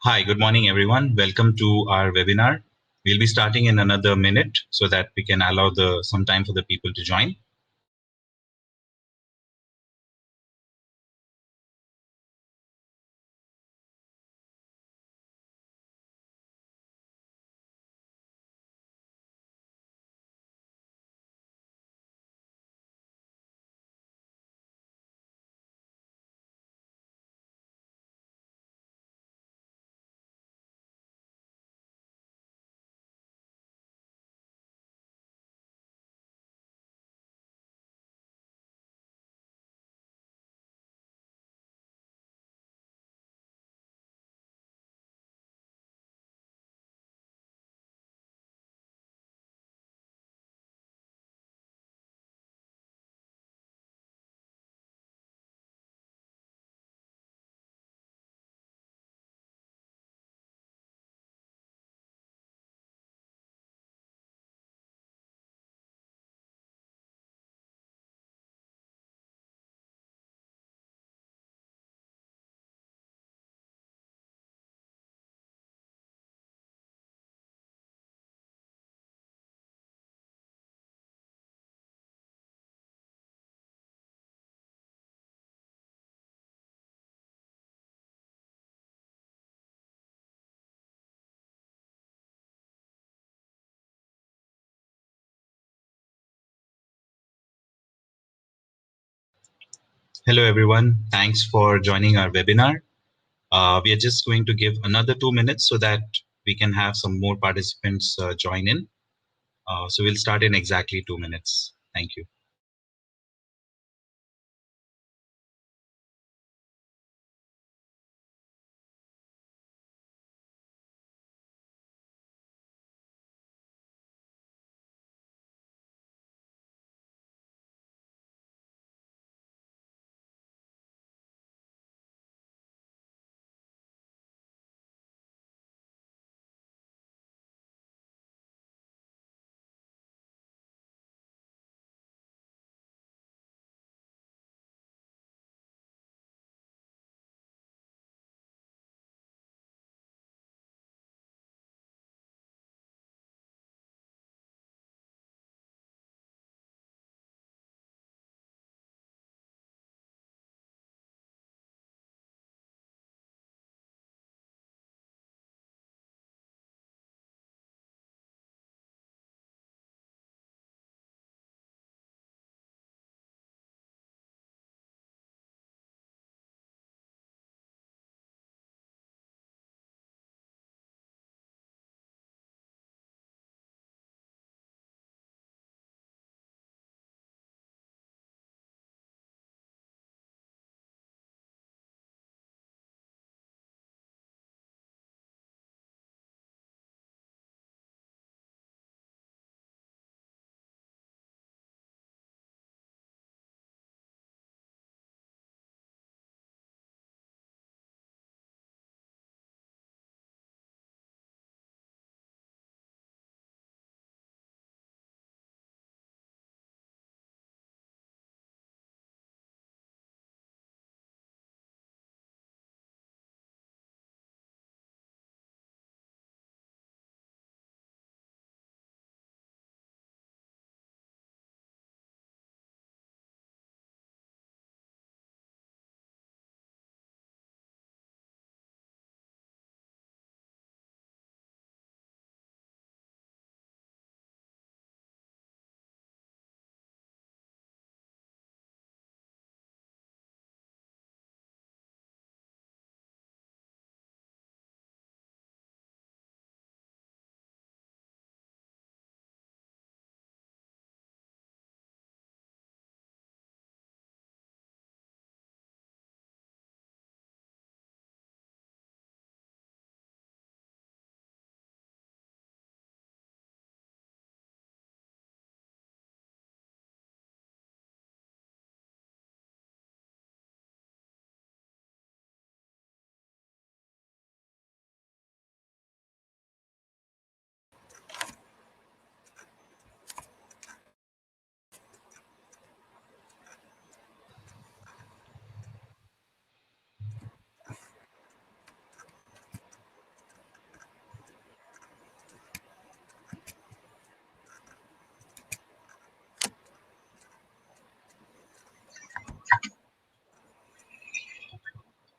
Hi, good morning, everyone. Welcome to our webinar. We'll be starting in another minute so that we can allow some time for the people to join. Hello, everyone. Thanks for joining our webinar. We are just going to give another 2 minutes so that we can have some more participants join in. So we'll start in exactly 2 minutes. Thank you.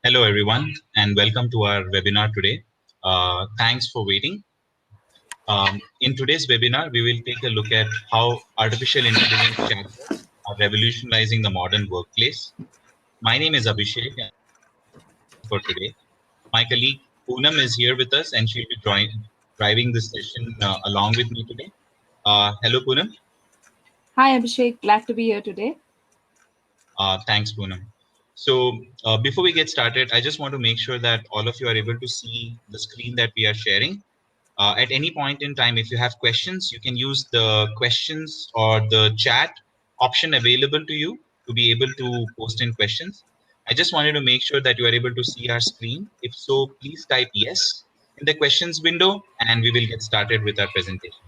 Hello, everyone, and welcome to our webinar today. Thanks for waiting. In today's webinar, we will take a look at how artificial intelligence chatbots are revolutionizing the modern workplace. My name is Abhishek for today. My colleague Poonam is here with us, and she'll be driving this session along with me today. Hello, Poonam. Hi, Abhishek. Glad to be here today. Thanks, Poonam. So before we get started, I just want to make sure that all of you are able to see the screen that we are sharing. At any point in time, if you have questions, you can use the questions or the chat option available to you to be able to post in questions. I just wanted to make sure that you are able to see our screen. If so, please type yes in the questions window and we will get started with our presentation.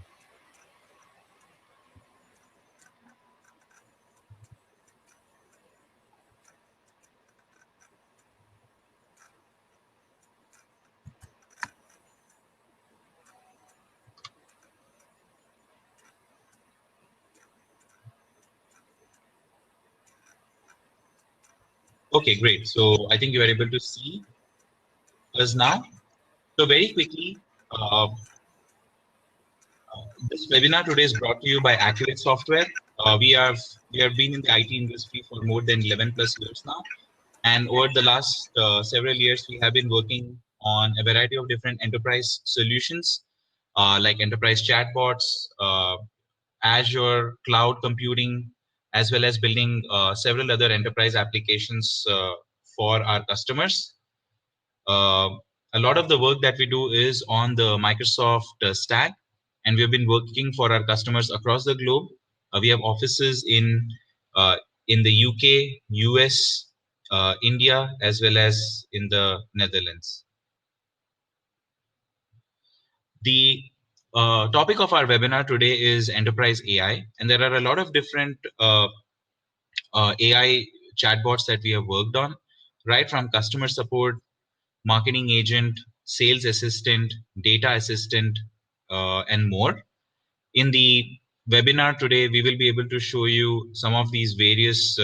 Okay, great. So I think you are able to see us now. So very quickly, this webinar today is brought to you by Accurate Software. We have been in the IT industry for more than 11 plus years now, and over the last several years, we have been working on a variety of different enterprise solutions, like enterprise chatbots, Azure cloud computing, as well as building several other enterprise applications for our customers. Uh, a lot of the work that we do is on the Microsoft stack, and we've been working for our customers across the globe. We have offices uh, in the UK, US, India, as well as in the Netherlands. The topic of our webinar today is enterprise AI, and there are a lot of different AI chatbots that we have worked on, right from customer support, marketing agent, sales assistant, data assistant, and more. In the webinar today, we will be able to show you some of these various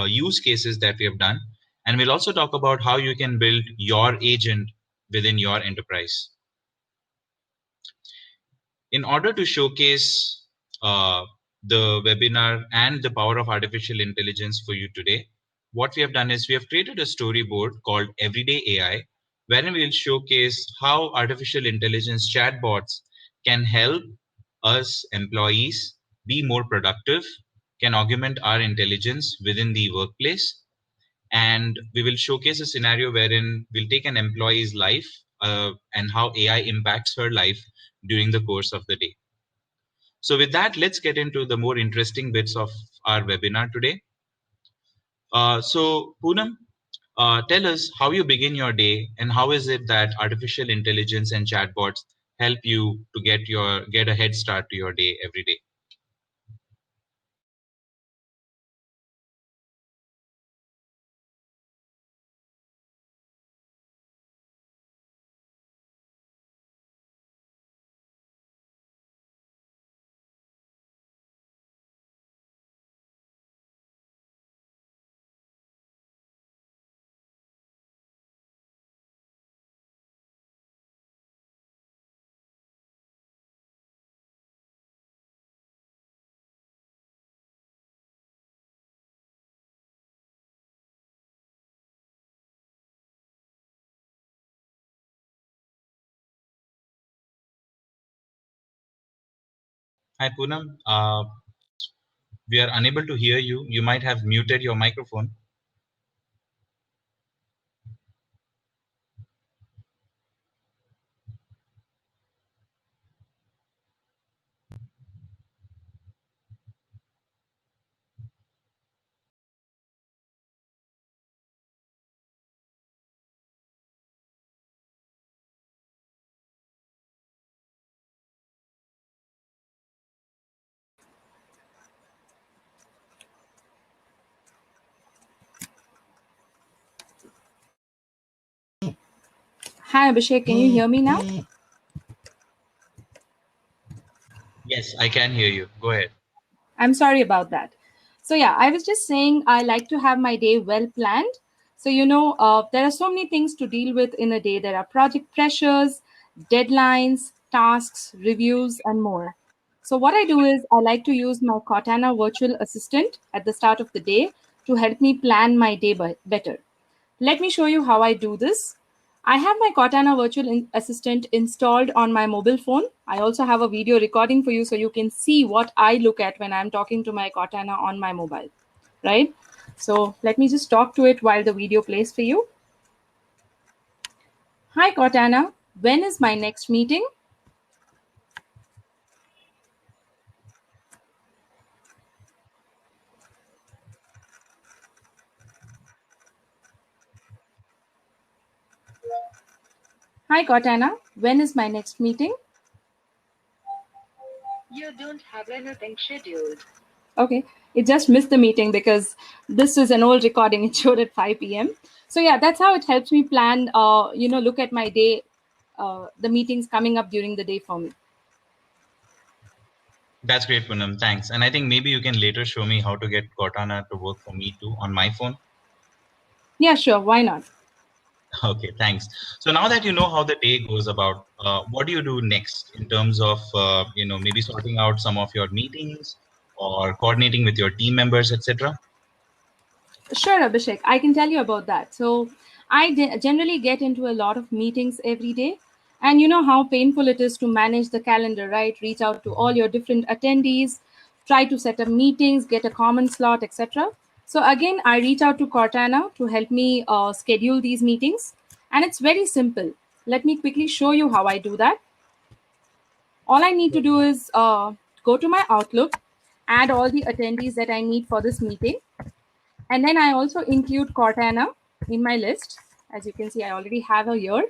use cases that we have done. And we'll also talk about how you can build your agent within your enterprise. In order to showcase the webinar and the power of artificial intelligence for you today, what we have done is we have created a storyboard called Everyday AI, wherein we will showcase how artificial intelligence chatbots can help us employees be more productive, can augment our intelligence within the workplace, and we will showcase a scenario wherein we'll take an employee's life and how AI impacts her life during the course of the day. So with that, let's get into the more interesting bits of our webinar today. So Poonam, tell us how you begin your day and how is it that artificial intelligence and chatbots help you to get a head start to your day every day. Hi Poonam, we are unable to hear you. You might have muted your microphone. Hi, Abhishek. Can you hear me now? Yes, I can hear you. Go ahead. I'm sorry about that. So, yeah, I was just saying I like to have my day well planned. So, there are so many things to deal with in a day. There are project pressures, deadlines, tasks, reviews, and more. So what I do is I like to use my Cortana virtual assistant at the start of the day to help me plan my day better. Let me show you how I do this. I have my Cortana virtual assistant installed on my mobile phone. I also have a video recording for you so you can see what I look at when I'm talking to my Cortana on my mobile, right? So let me just talk to it while the video plays for you. Hi, Cortana. When is my next meeting? Hi, Cortana. When is my next meeting? You don't have anything scheduled. Okay, it just missed the meeting because this is an old recording. It showed at 5 p.m. So yeah, that's how it helps me plan, look at my day, the meetings coming up during the day for me. That's great, Poonam. Thanks. And I think maybe you can later show me how to get Cortana to work for me too on my phone. Yeah, sure. Why not? Okay, thanks. So now that you know how the day goes about, what do you do next in terms of, maybe sorting out some of your meetings or coordinating with your team members, etc.? Sure, Abhishek, I can tell you about that. So I generally get into a lot of meetings every day. And you know how painful it is to manage the calendar, right? Reach out to all your different attendees, try to set up meetings, get a common slot, etc. So again, I reach out to Cortana to help me schedule these meetings. And it's very simple. Let me quickly show you how I do that. All I need to do is go to my Outlook, add all the attendees that I need for this meeting. And then I also include Cortana in my list. As you can see, I already have her here.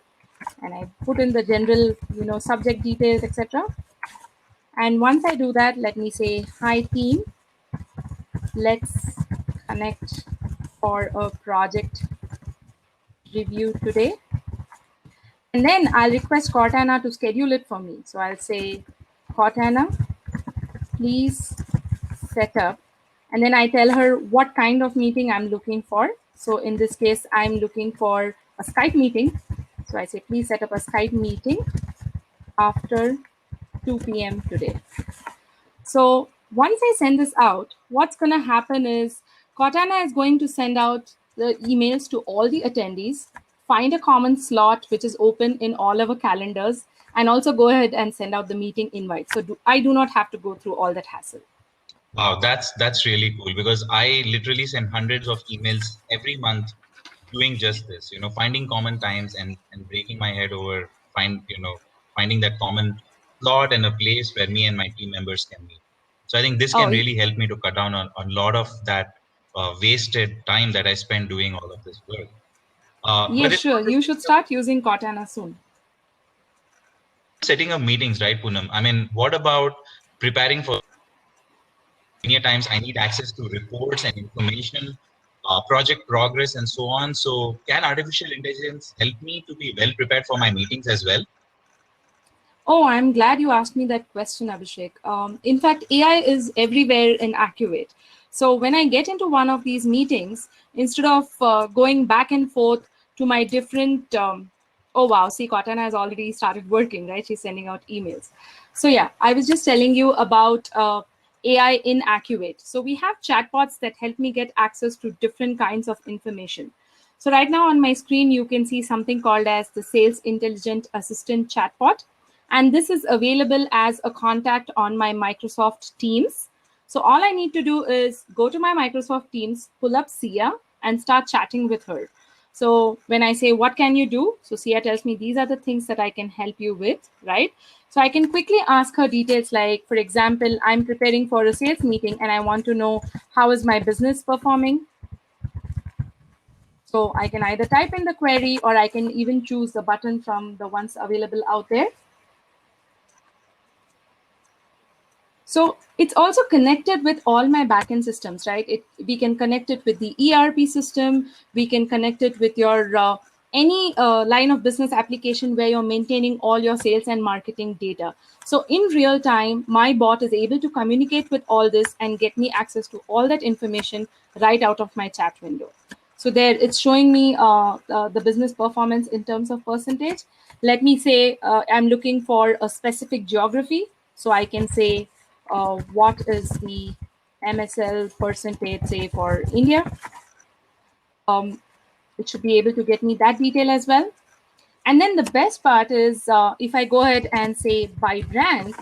And I put in the general, subject details, etc. And once I do that, let me say, hi team, let's connect for a project review today. And then I'll request Cortana to schedule it for me. So I'll say, Cortana, please set up. And then I tell her what kind of meeting I'm looking for. So in this case, I'm looking for a Skype meeting. So I say, please set up a Skype meeting after 2 p.m. today. So once I send this out, what's going to happen is Cortana is going to send out the emails to all the attendees, find a common slot which is open in all our calendars, and also go ahead and send out the meeting invite. So I do not have to go through all that hassle. Wow, that's really cool because I literally send hundreds of emails every month doing just this, finding common times and breaking my head over finding that common slot and a place where me and my team members can meet. So I think this can really help me to cut down on a lot of that wasted time that I spend doing all of this work. Yes, sure. You should start using Cortana soon. Setting up meetings, right, Poonam? I mean, what about preparing for many times I need access to reports and information, project progress, and so on. So can artificial intelligence help me to be well prepared for my meetings as well? Oh, I'm glad you asked me that question, Abhishek. In fact, AI is everywhere and accurate. So when I get into one of these meetings, instead of going back and forth to my different, oh wow, see, Cortana has already started working, right? She's sending out emails. So yeah, I was just telling you about AI inaccurate. So we have chatbots that help me get access to different kinds of information. So right now on my screen, you can see something called as the Sales Intelligent Assistant chatbot. And this is available as a contact on my Microsoft Teams. So all I need to do is go to my Microsoft Teams, pull up Sia, and start chatting with her. So when I say, what can you do? So Sia tells me, these are the things that I can help you with, right? So I can quickly ask her details like, for example, I'm preparing for a sales meeting and I want to know how is my business performing? So I can either type in the query or I can even choose the button from the ones available out there. So it's also connected with all my backend systems, right? We can connect it with the ERP system. We can connect it with your any line of business application where you're maintaining all your sales and marketing data. So in real time, my bot is able to communicate with all this and get me access to all that information right out of my chat window. So there it's showing me the business performance in terms of percentage. Let me say I'm looking for a specific geography. So I can say what is the MSL percentage, say, for India. It should be able to get me that detail as well. And then the best part is if I go ahead and say by brand,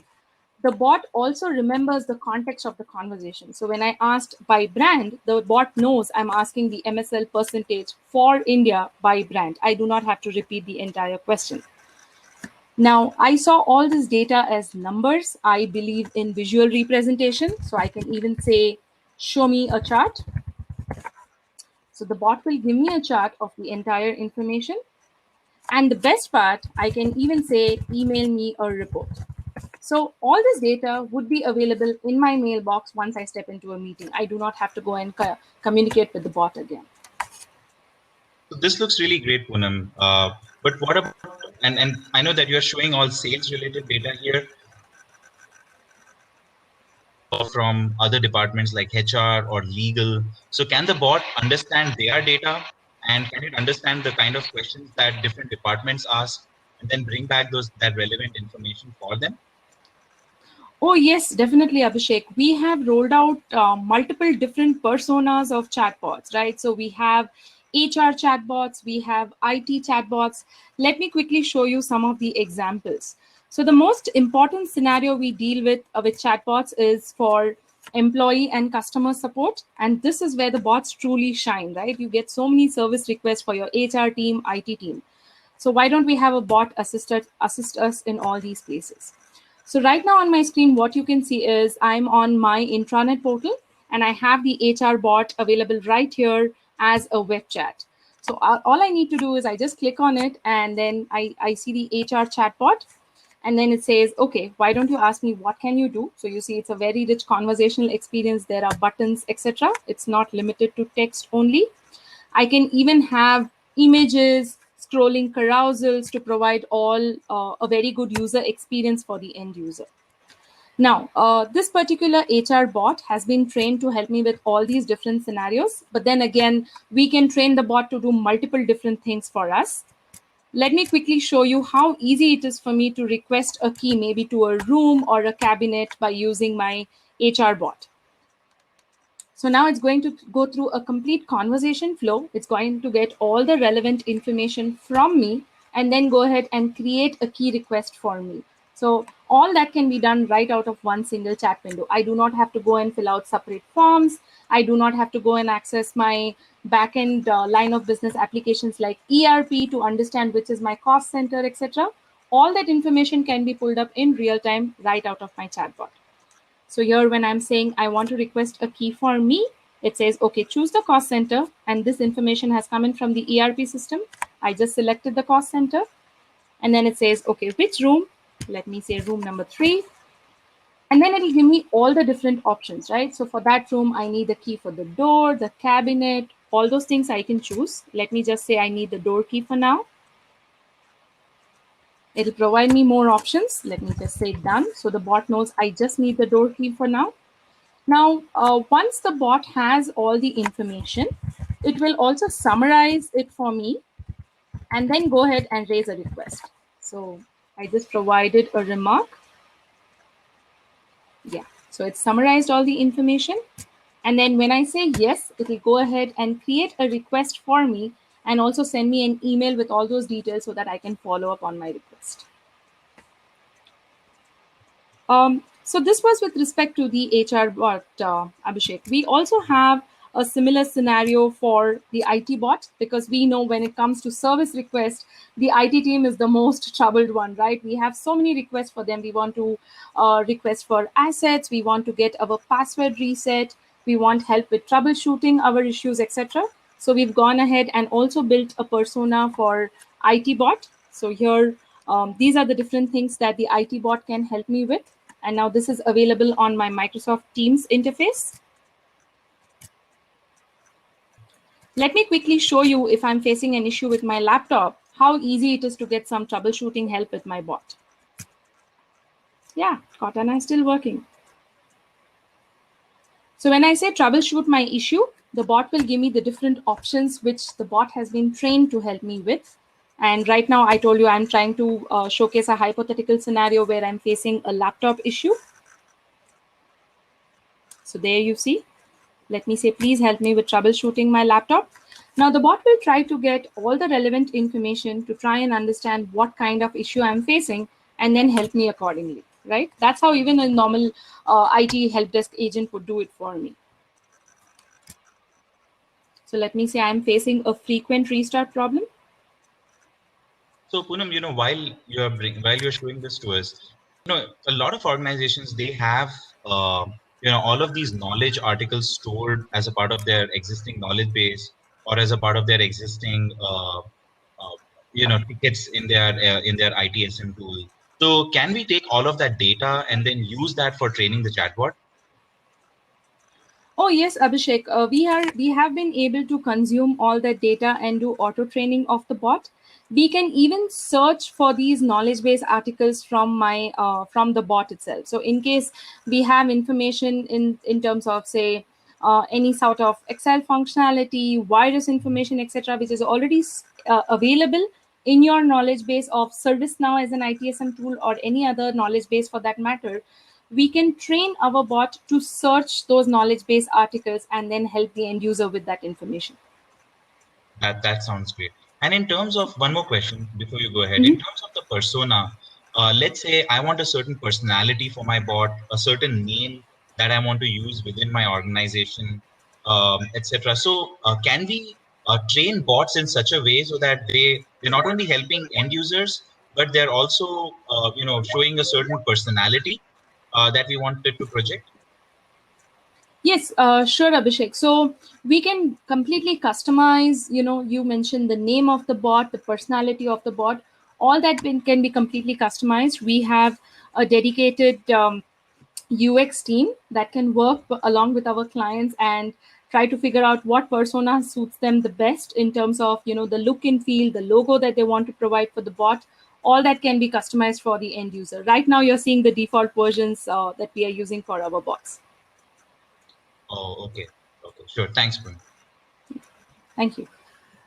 the bot also remembers the context of the conversation. So when I asked by brand, the bot knows I'm asking the MSL percentage for India by brand. I do not have to repeat the entire question. Now, I saw all this data as numbers. I believe in visual representation. So I can even say, show me a chart. So the bot will give me a chart of the entire information. And the best part, I can even say, email me a report. So all this data would be available in my mailbox once I step into a meeting. I do not have to go and communicate with the bot again. So this looks really great, Poonam. But what about, and I know that you're showing all sales related data here from other departments like HR or legal. So can the bot understand their data, and can it understand the kind of questions that different departments ask and then bring back that relevant information for them? Oh, yes, definitely, Abhishek. We have rolled out multiple different personas of chatbots, right? So we have HR chatbots, we have IT chatbots. Let me quickly show you some of the examples. So the most important scenario we deal with chatbots is for employee and customer support. And this is where the bots truly shine, right? You get so many service requests for your HR team, IT team. So why don't we have a bot assist us in all these places? So right now on my screen, what you can see is I'm on my intranet portal and I have the HR bot available right here as a web chat. So all I need to do is I just click on it and then I see the HR chat bot. And then it says, okay, why don't you ask me what can you do? So you see it's a very rich conversational experience. There are buttons, etc. It's not limited to text only. I can even have images, scrolling carousels to provide all a very good user experience for the end user. Now, this particular HR bot has been trained to help me with all these different scenarios. But then again, we can train the bot to do multiple different things for us. Let me quickly show you how easy it is for me to request a key, maybe to a room or a cabinet, by using my HR bot. So now it's going to go through a complete conversation flow. It's going to get all the relevant information from me and then go ahead and create a key request for me. So all that can be done right out of one single chat window. I do not have to go and fill out separate forms. I do not have to go and access my backend line of business applications like ERP to understand which is my cost center, etc. All that information can be pulled up in real time right out of my chatbot. So here, when I'm saying I want to request a key for me, it says, okay, choose the cost center. And this information has come in from the ERP system. I just selected the cost center. And then it says, okay, which room? Let me say room number 3. And then it'll give me all the different options, right? So for that room, I need the key for the door, the cabinet, all those things I can choose. Let me just say I need the door key for now. It'll provide me more options. Let me just say done. So the bot knows I just need the door key for now. Now, once the bot has all the information, it will also summarize it for me and then go ahead and raise a request. So I just provided a remark. Yeah, so it's summarized all the information. And then when I say yes, it will go ahead and create a request for me and also send me an email with all those details so that I can follow up on my request. So this was with respect to the HR bot, Abhishek. We also have a similar scenario for the IT bot, because we know when it comes to service requests, the IT team is the most troubled one, right? We have so many requests for them. We want to request for assets. We want to get our password reset. We want help with troubleshooting our issues, etc. So we've gone ahead and also built a persona for IT bot. So here, these are the different things that the IT bot can help me with. And now this is available on my Microsoft Teams interface. Let me quickly show you, if I'm facing an issue with my laptop, how easy it is to get some troubleshooting help with my bot. Yeah, Cortana is still working. So when I say troubleshoot my issue, the bot will give me the different options which the bot has been trained to help me with. And right now, I told you I'm trying to showcase a hypothetical scenario where I'm facing a laptop issue. So there you see. Let me say, please help me with troubleshooting my laptop. Now the bot will try to get all the relevant information to try and understand what kind of issue I'm facing and then help me accordingly, right? That's how even a normal IT help desk agent would do it for me. So let me say I'm facing a frequent restart problem. So Poonam, while you're showing this to us, a lot of organizations, they have all of these knowledge articles stored as a part of their existing knowledge base or as a part of their existing tickets in their ITSM tool. So can we take all of that data and then use that for training the chatbot? Oh yes, Abhishek. We have been able to consume all that data and do auto training of the bot. We can even search for these knowledge base articles from the bot itself. So in case we have information in terms of say any sort of Excel functionality, virus information, etc., which is already available in your knowledge base of ServiceNow as an ITSM tool or any other knowledge base for that matter, we can train our bot to search those knowledge base articles and then help the end user with that information. That sounds great. And in terms of one more question before you go ahead, in Mhm. terms of the persona, let's say I want a certain personality for my bot, a certain name that I want to use within my organization, etc. So can we train bots in such a way so that they're not only helping end users, but they're also showing a certain personality that we wanted to project? Yes, sure, Abhishek. So we can completely customize, you mentioned the name of the bot, the personality of the bot, all that can be completely customized. We have a dedicated UX team that can work along with our clients and try to figure out what persona suits them the best in terms of, the look and feel, the logo that they want to provide for the bot. All that can be customized for the end user. Right now, you're seeing the default versions that we are using for our bots. Oh, okay. Okay, sure. Thanks, Poonam. Thank you.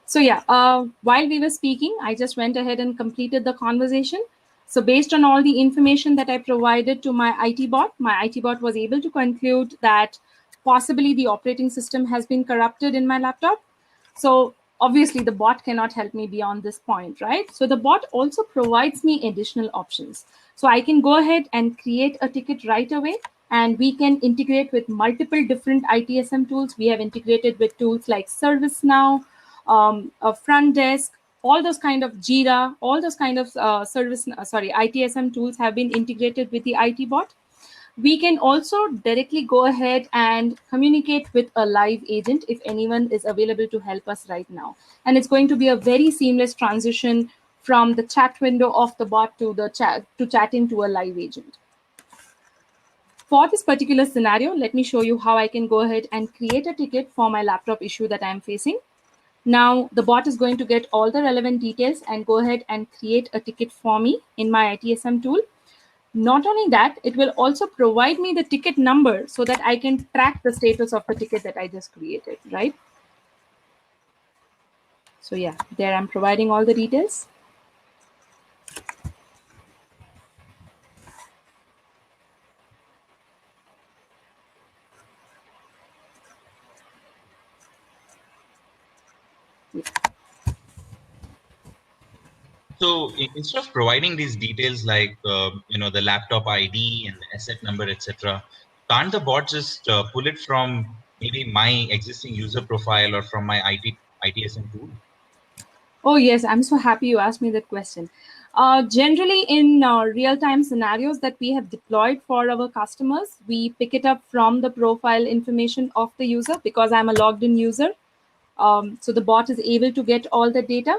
So yeah, while we were speaking, I just went ahead and completed the conversation. So based on all the information that I provided to my IT bot was able to conclude that possibly the operating system has been corrupted in my laptop. So obviously the bot cannot help me beyond this point, right? So the bot also provides me additional options. So I can go ahead and create a ticket right away, and we can integrate with multiple different ITSM tools. We have integrated with tools like ServiceNow, a front desk, all those kind of Jira, all those kind of ITSM tools have been integrated with the IT bot. We can also directly go ahead and communicate with a live agent if anyone is available to help us right now. And it's going to be a very seamless transition from the chat window of the bot to the chatting to a live agent. For this particular scenario, let me show you how I can go ahead and create a ticket for my laptop issue that I'm facing. Now the bot is going to get all the relevant details and go ahead and create a ticket for me in my ITSM tool. Not only that, it will also provide me the ticket number so that I can track the status of the ticket that I just created, right? So yeah, there I'm providing all the details. So instead of providing these details like the laptop ID and the asset number, etc., can't the bot just pull it from maybe my existing user profile or from my ITSM tool? Oh yes, I'm so happy you asked me that question. Generally, in real-time scenarios that we have deployed for our customers, we pick it up from the profile information of the user because I'm a logged-in user. So the bot is able to get all the data.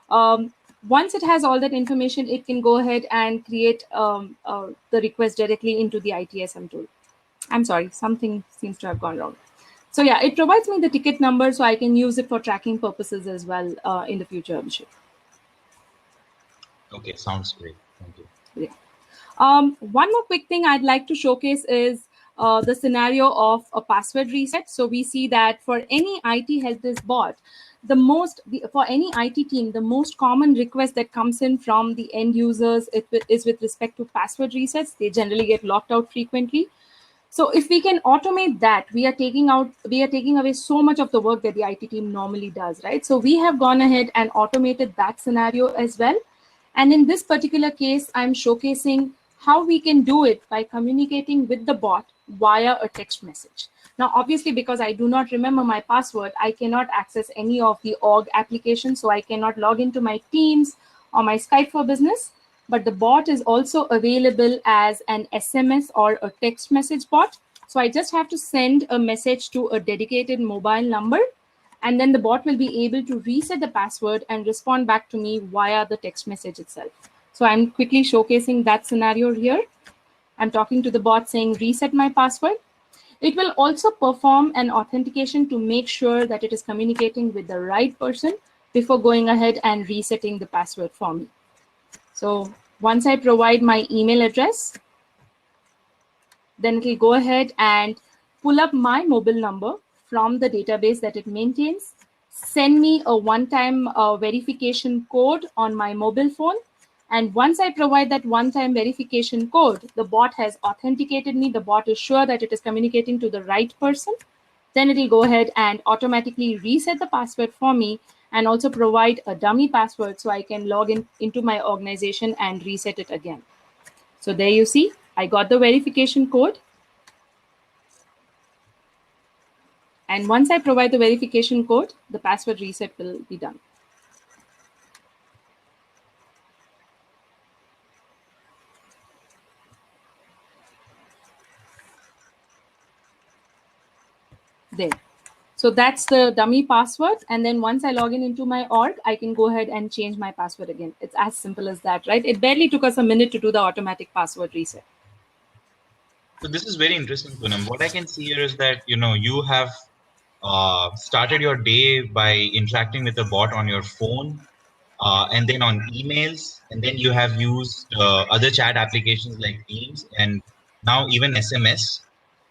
Um, Once it has all that information, it can go ahead and create the request directly into the ITSM tool. I'm sorry, something seems to have gone wrong. So yeah, it provides me the ticket number so I can use it for tracking purposes as well in the future, Abhishek. Okay, sounds great. Thank you. Yeah. One more quick thing I'd like to showcase is the scenario of a password reset. So we see that for any IT help desk bot, for any IT team, the most common request that comes in from the end users is with respect to password resets. They generally get locked out frequently. So if we can automate that, we are taking away so much of the work that the IT team normally does, right? So we have gone ahead and automated that scenario as well. And in this particular case, I'm showcasing how we can do it by communicating with the bot via a text message. Now, obviously, because I do not remember my password, I cannot access any of the org applications. So I cannot log into my Teams or my Skype for Business. But the bot is also available as an SMS or a text message bot. So I just have to send a message to a dedicated mobile number, and then the bot will be able to reset the password and respond back to me via the text message itself. So I'm quickly showcasing that scenario here. I'm talking to the bot saying reset my password. It will also perform an authentication to make sure that it is communicating with the right person before going ahead and resetting the password for me. So once I provide my email address, then it will go ahead and pull up my mobile number from the database that it maintains, send me a one-time verification code on my mobile phone. And once I provide that one-time verification code, the bot has authenticated me. The bot is sure that it is communicating to the right person. Then it will go ahead and automatically reset the password for me and also provide a dummy password so I can log into my organization and reset it again. So there you see, I got the verification code. And once I provide the verification code, the password reset will be done. There. So that's the dummy password. And then once I log in into my org, I can go ahead and change my password again. It's as simple as that, right? It barely took us a minute to do the automatic password reset. So this is very interesting, Poonam. What I can see here is that you have started your day by interacting with a bot on your phone, and then on emails, and then you have used other chat applications like Teams, and now even SMS.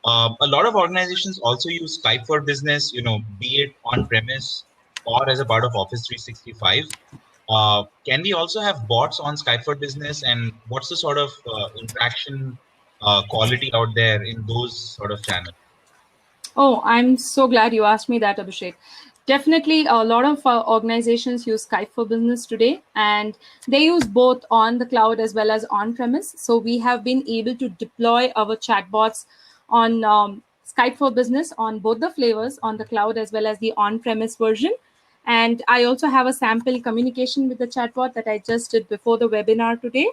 A lot of organizations also use Skype for Business, be it on premise or as a part of Office 365. Can we also have bots on Skype for Business, and what's the sort of interaction quality out there in those sort of channels? Oh, I'm so glad you asked me that, Abhishek. Definitely, a lot of organizations use Skype for Business today, and they use both on the cloud as well as on premise. So we have been able to deploy our chatbots on Skype for Business on both the flavors, on the cloud as well as the on premise version. And I also have a sample communication with the chatbot that I just did before the webinar today.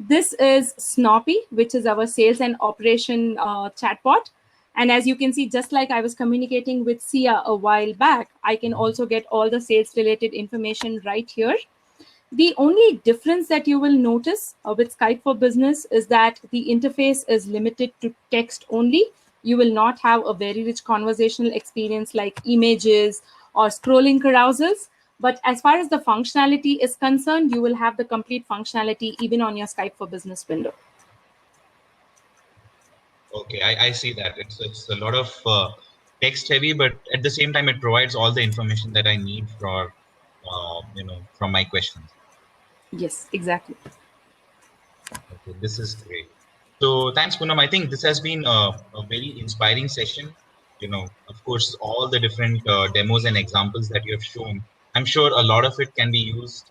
This is Snoppy, which is our sales and operation chatbot. And as you can see, just like I was communicating with Sia a while back, I can also get all the sales related information right here. The only difference that you will notice with Skype for Business is that the interface is limited to text only. You will not have a very rich conversational experience like images or scrolling carousels. But as far as the functionality is concerned, you will have the complete functionality even on your Skype for Business window. Okay, I see that. It's a lot of text heavy, but at the same time, it provides all the information that I need for, from my questions. Yes, exactly. Okay, this is great. So thanks, Poonam. I think this has been a very inspiring session. Of course, all the different demos and examples that you have shown, I'm sure a lot of it can be used,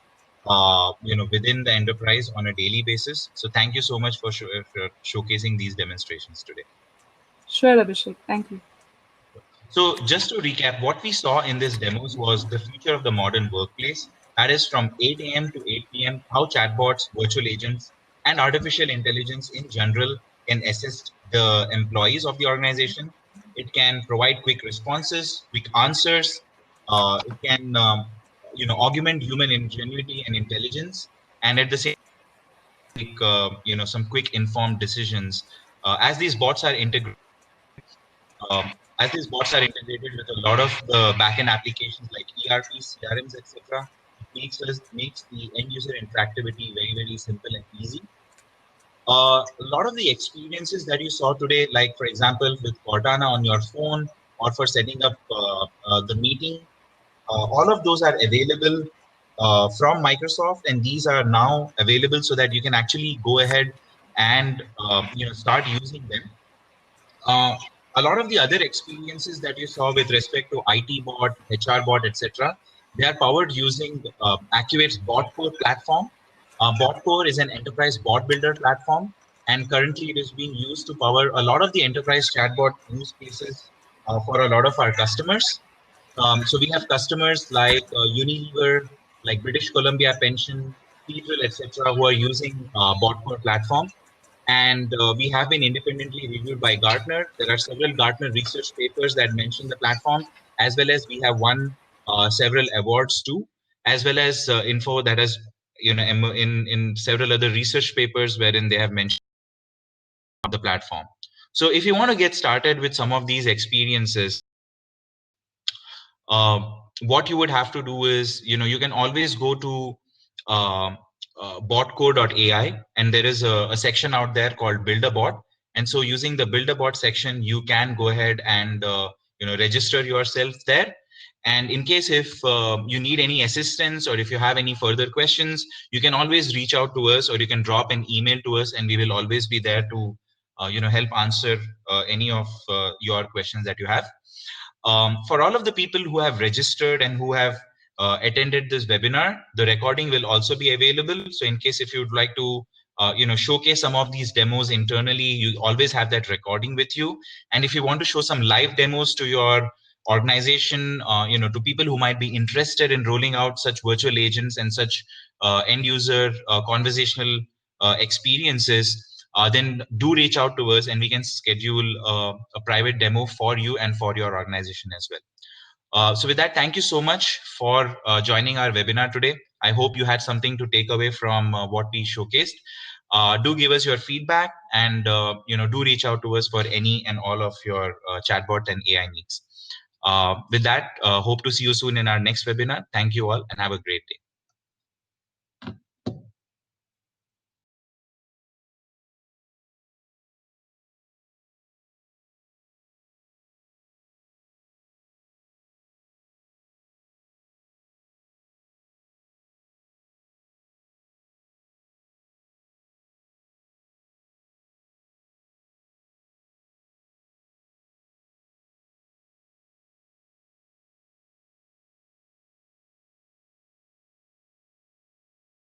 within the enterprise on a daily basis. So thank you so much for showcasing these demonstrations today. Sure, Abhishek. Thank you. So just to recap, what we saw in these demos was the future of the modern workplace. That is from 8 a.m. to 8 p.m., how chatbots, virtual agents, and artificial intelligence in general can assist the employees of the organization. It can provide quick responses, quick answers. It can, augment human ingenuity and intelligence, and at the same some quick informed decisions. As these bots are integrated um, as these bots are integrated with a lot of the backend applications like ERP, CRMs, etc., it makes the end user interactivity very, very simple and easy. A lot of the experiences that you saw today, like for example, with Cortana on your phone or for setting up the meeting, all of those are available from Microsoft, and these are now available so that you can actually go ahead and start using them. Uh, a lot of the other experiences that you saw with respect to IT bot, HR bot, etc., they are powered using Accuate's BotCore platform. BotCore is an enterprise bot builder platform, and currently it is being used to power a lot of the enterprise chatbot use cases for a lot of our customers. So we have customers like Unilever, like British Columbia Pension, Federal, etc., who are using BotCore platform, and we have been independently reviewed by Gartner. There are several Gartner research papers that mention the platform, as well as we have won several awards too, as well as info that has in several other research papers wherein they have mentioned the platform. So if you want to get started with some of these experiences, uh, what you would have to do is, you can always go to uh, botco.ai, and there is a section out there called build a bot. And so using the build a bot section, you can go ahead and register yourself there. And in case if you need any assistance, or if you have any further questions, you can always reach out to us, or you can drop an email to us, and we will always be there to help answer any of your questions that you have. For all of the people who have registered and who have attended this webinar, the recording will also be available. So in case if you would like to showcase some of these demos internally, you always have that recording with you. And if you want to show some live demos to your organization, to people who might be interested in rolling out such virtual agents and such end user conversational experiences, then do reach out to us, and we can schedule a private demo for you and for your organization as well. So with that, thank you so much for joining our webinar today. I hope you had something to take away from what we showcased. Do give us your feedback, and do reach out to us for any and all of your chatbot and AI needs. With that, hope to see you soon in our next webinar. Thank you all, and have a great day.